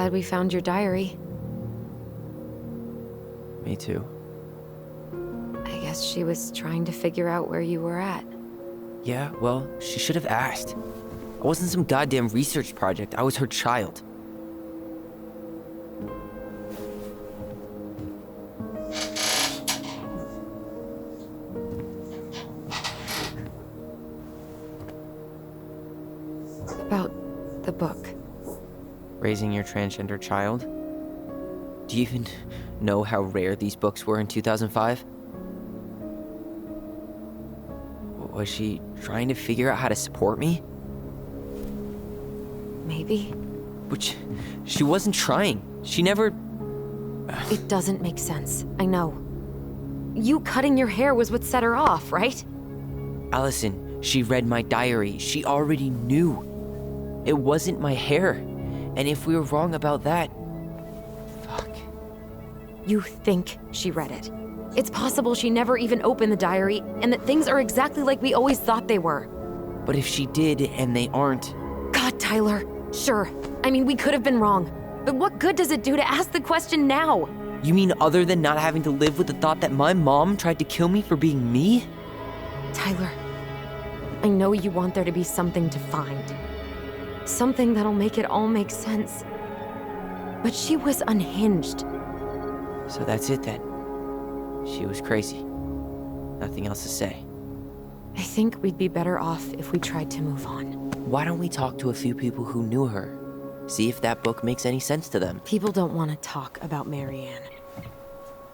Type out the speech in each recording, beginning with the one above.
glad we found your diary. Me too. I guess she was trying to figure out where you were at. Yeah, well, she should have asked. I wasn't some goddamn research project. I was her child. About the book. Raising your transgender child? Do you even know how rare these books were in 2005? Was she trying to figure out how to support me? Maybe. Which, she wasn't trying. She never... It doesn't make sense, I know. You cutting your hair was what set her off, right? Allison, she read my diary. She already knew. It wasn't my hair. And if we were wrong about that... Fuck. You think she read it. It's possible she never even opened the diary, and that things are exactly like we always thought they were. But if she did, and they aren't... God, Tyler. Sure. I mean, we could have been wrong. But what good does it do to ask the question now? You mean other than not having to live with the thought that my mom tried to kill me for being me? Tyler, I know you want there to be something to find. Something that'll make it all make sense. But she was unhinged. So that's it then. She was crazy. Nothing else to say. I think we'd be better off if we tried to move on. Why don't we talk to a few people who knew her? See if that book makes any sense to them. People don't want to talk about Marianne.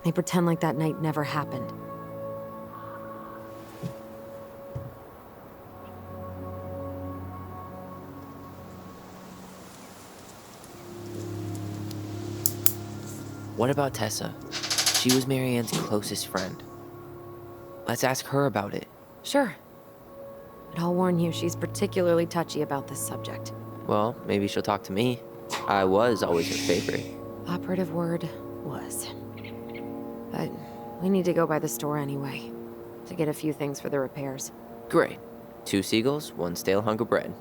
They pretend like that night never happened. What about Tessa? She was Marianne's closest friend. Let's ask her about it. Sure. But I'll warn you, she's particularly touchy about this subject. Well, maybe she'll talk to me. I was always her favorite. Operative word was. But we need to go by the store anyway, to get a few things for the repairs. Great. 2 seagulls, 1 stale hunk of bread.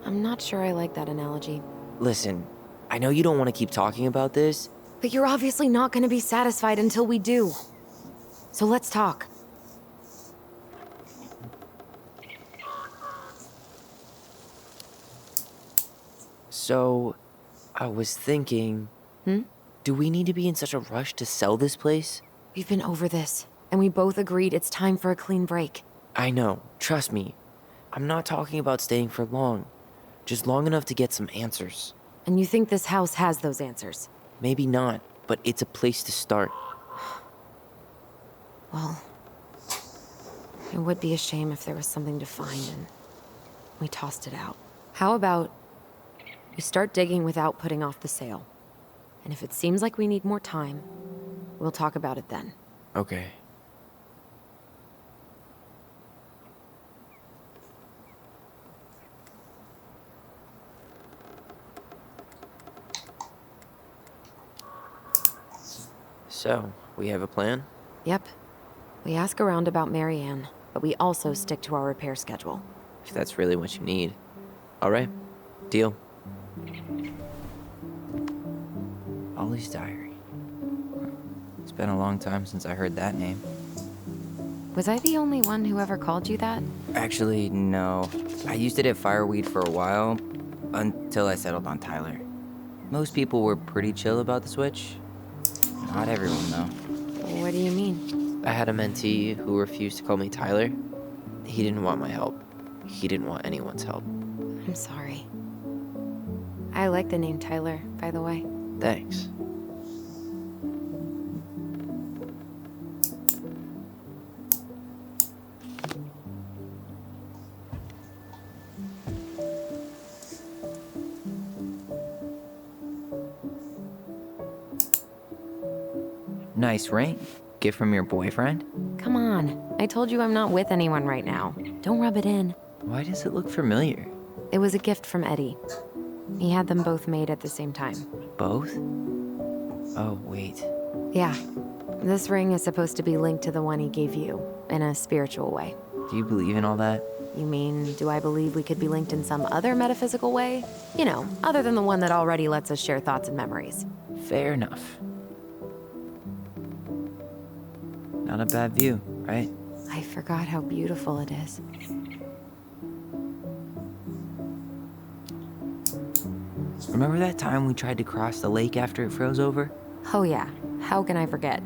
I'm not sure I like that analogy. Listen, I know you don't want to keep talking about this. But you're obviously not going to be satisfied until we do. So let's talk. So, I was thinking... Do we need to be in such a rush to sell this place? We've been over this, and we both agreed it's time for a clean break. I know, trust me. I'm not talking about staying for long. Just long enough to get some answers. And you think this house has those answers? Maybe not, but it's a place to start. Well, it would be a shame if there was something to find and we tossed it out. How about we start digging without putting off the sale? And if it seems like we need more time, we'll talk about it then. Okay. So, we have a plan? Yep. We ask around about Marianne, but we also stick to our repair schedule. If that's really what you need. All right. Deal. Ollie's diary. It's been a long time since I heard that name. Was I the only one who ever called you that? Actually, no. I used it at Fireweed for a while, until I settled on Tyler. Most people were pretty chill about the switch. Not everyone, though. What do you mean? I had a mentee who refused to call me Tyler. He didn't want my help. He didn't want anyone's help. I'm sorry. I like the name Tyler, by the way. Thanks. Nice ring. Gift from your boyfriend? Come on. I told you I'm not with anyone right now. Don't rub it in. Why does it look familiar? It was a gift from Eddie. He had them both made at the same time. Both? Oh, wait. Yeah. This ring is supposed to be linked to the one he gave you, in a spiritual way. Do you believe in all that? You mean, do I believe we could be linked in some other metaphysical way? You know, other than the one that already lets us share thoughts and memories. Fair enough. Not a bad view, right? I forgot how beautiful it is. Remember that time we tried to cross the lake after it froze over? Oh yeah, how can I forget?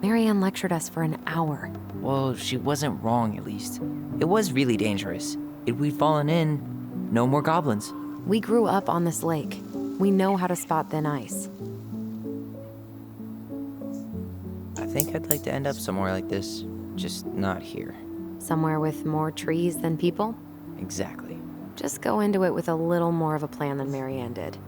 Marianne lectured us for an hour. Well, she wasn't wrong, at least. It was really dangerous. If we'd fallen in, no more goblins. We grew up on this lake. We know how to spot thin ice. I think I'd like to end up somewhere like this, just not here. Somewhere with more trees than people? Exactly. Just go into it with a little more of a plan than Marianne did.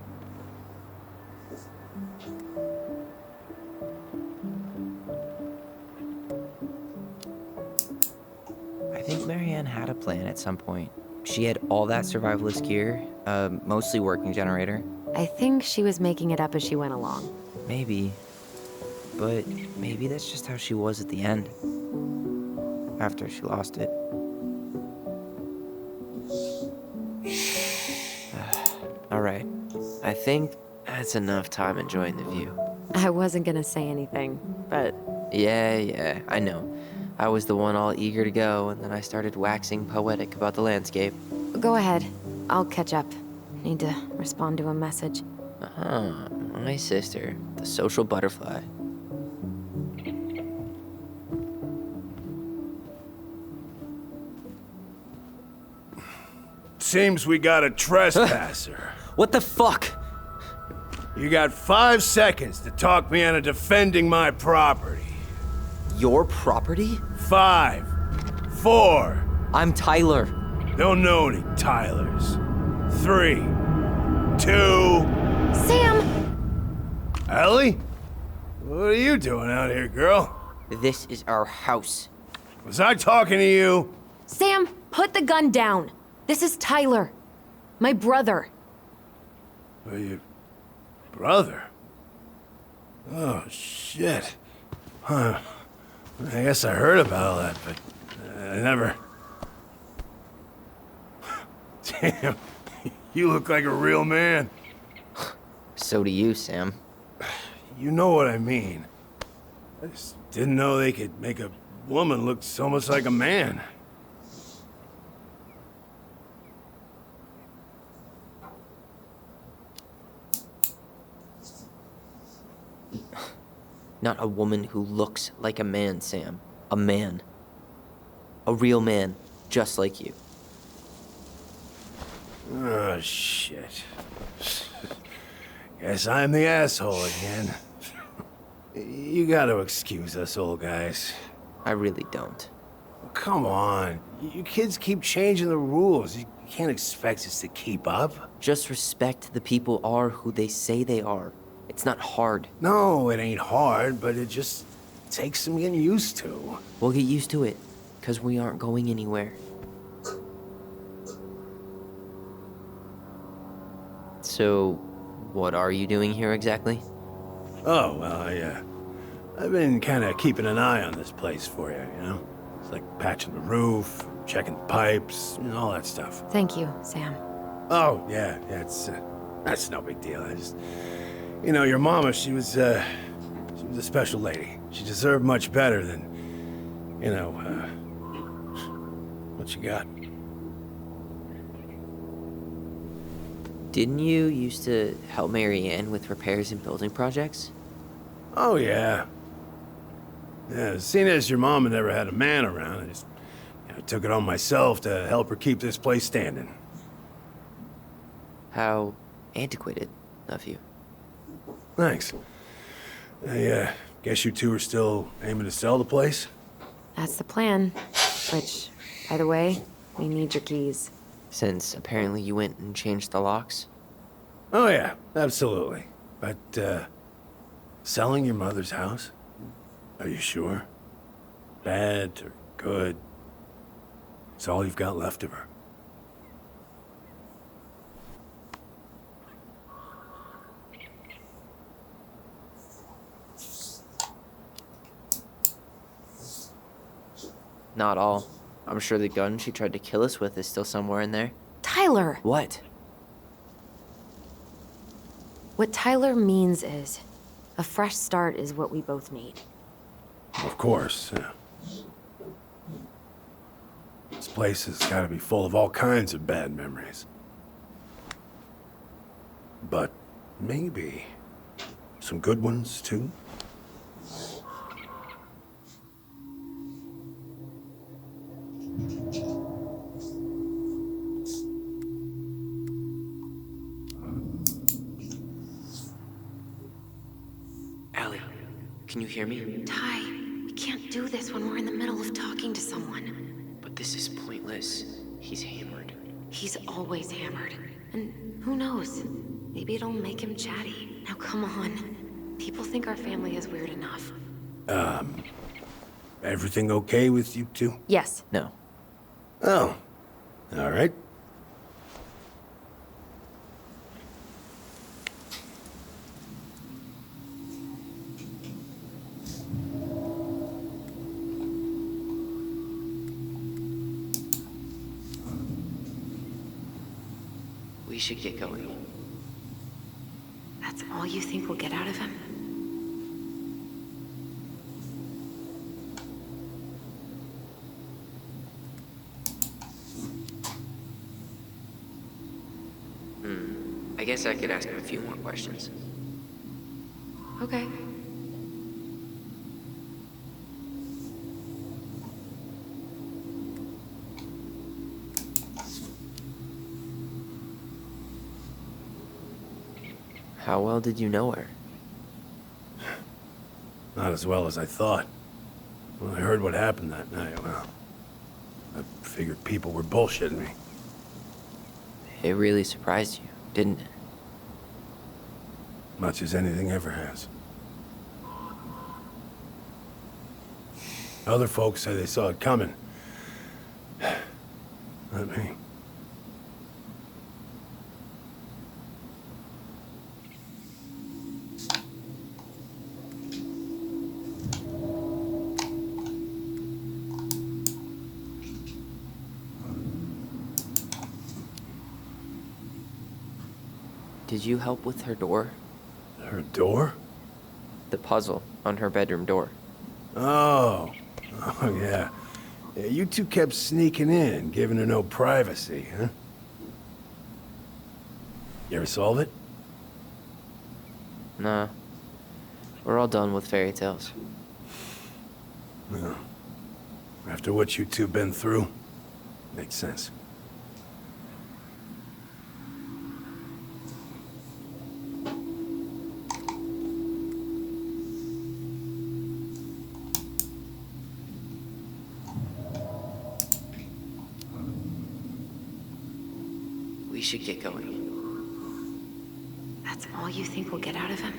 I think Marianne had a plan at some point. She had all that survivalist gear, mostly working generator. I think she was making it up as she went along. Maybe. But maybe that's just how she was at the end. After she lost it. Alright. I think that's enough time enjoying the view. I wasn't gonna say anything, but Yeah, I know. I was the one all eager to go, and then I started waxing poetic about the landscape. go ahead. I'll catch up. Need to respond to a message. Ah, my sister, the social butterfly. Seems we got a trespasser. What the fuck? You got 5 seconds to talk me into defending my property. Your property? 5, 4, I'm Tyler. don't know any Tylers. 3, 2, Sam! Ellie? What are you doing out here, girl? This is our house. Was I talking to you? Sam, put the gun down. This is Tyler. My brother. Or your brother? Oh, shit. Huh. I guess I heard about all that, but I never... Damn, you look like a real man. So do you, Sam. You know what I mean. I just didn't know they could make a woman look so much like a man. Not a woman who looks like a man, Sam. A man. A real man, just like you. Oh, shit. Guess I'm the asshole again. You gotta excuse us old guys. I really don't. Come on. You kids keep changing the rules. You can't expect us to keep up. Just respect the people are who they say they are. It's not hard. No, it ain't hard, but it just takes some getting used to. We'll get used to it, because we aren't going anywhere. So, what are you doing here exactly? Oh, well, I've been kind of keeping an eye on this place for you, you know? It's like patching the roof, checking the pipes, you know, all that stuff. Thank you, Sam. Oh, yeah, that's no big deal. I just, you know, your mama, she was a special lady. She deserved much better than, you know, what you got. Didn't you used to help Marianne with repairs and building projects? Oh, yeah. Yeah, seeing as your mama never had a man around, I just took it on myself to help her keep this place standing. How antiquated of you. Thanks. I guess you two are still aiming to sell the place? That's the plan. Which, by the way, we need your keys. Since apparently you went and changed the locks? Oh, yeah, absolutely. But, selling your mother's house? Are you sure? Bad or good? It's all you've got left of her. Not all. I'm sure the gun she tried to kill us with is still somewhere in there. Tyler! What? What Tyler means is, a fresh start is what we both need. Of course. This place has got to be full of all kinds of bad memories. But maybe some good ones, too? Allie, can you hear me? Ty, we can't do this when we're in the middle of talking to someone. But this is pointless. He's hammered. He's always hammered. And who knows? Maybe it'll make him chatty. Now come on. People think our family is weird enough. Everything okay with you two? Yes. No. Oh, all right. We should get going. That's all you think we'll get out of him? I guess I could ask him a few more questions. Okay. How well did you know her? Not as well as I thought. When I heard what happened that night, well, I figured people were bullshitting me. It really surprised you, didn't it? Much as anything ever has. Other folks say they saw it coming. Not me. Did you help with her door? Her door? The puzzle on her bedroom door. Oh. Oh, yeah. Yeah, you two kept sneaking in, giving her no privacy, huh? You ever solve it? Nah. We're all done with fairy tales. No. After what you two been through, makes sense. We should get going. That's all you think we'll get out of him?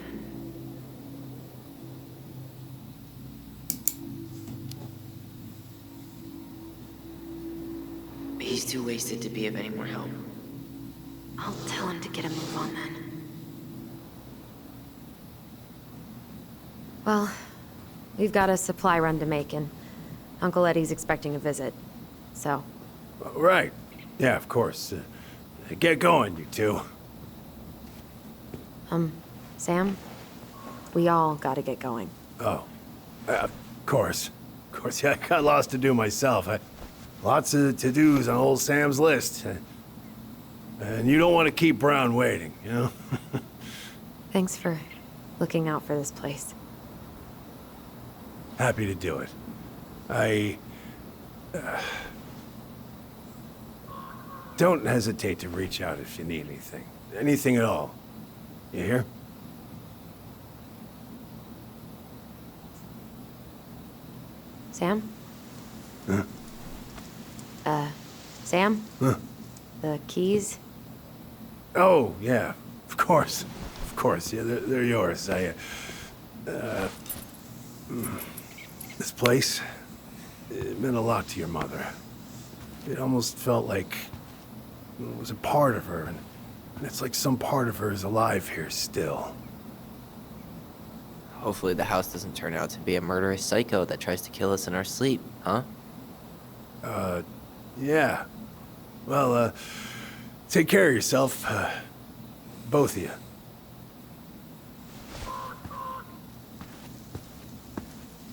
He's too wasted to be of any more help. I'll tell him to get a move on then. Well, we've got a supply run to make, and Uncle Eddie's expecting a visit. So, Right. Yeah, of course. Get going, you two. Sam, we all gotta get going. Oh. Of course. Of course, yeah, I got lots to do myself. Lots of to-dos on old Sam's list. And you don't want to keep Brown waiting, you know? Thanks for looking out for this place. Happy to do it. Don't hesitate to reach out if you need anything. Anything at all. You hear? Sam? Huh? Sam? Huh? The keys? Oh, yeah. Of course. Of course. Yeah, they're yours. This place, it meant a lot to your mother. It almost felt like it was a part of her, and it's like some part of her is alive here still. Hopefully the house doesn't turn out to be a murderous psycho that tries to kill us in our sleep, huh? Yeah. Well, take care of yourself. Both of you.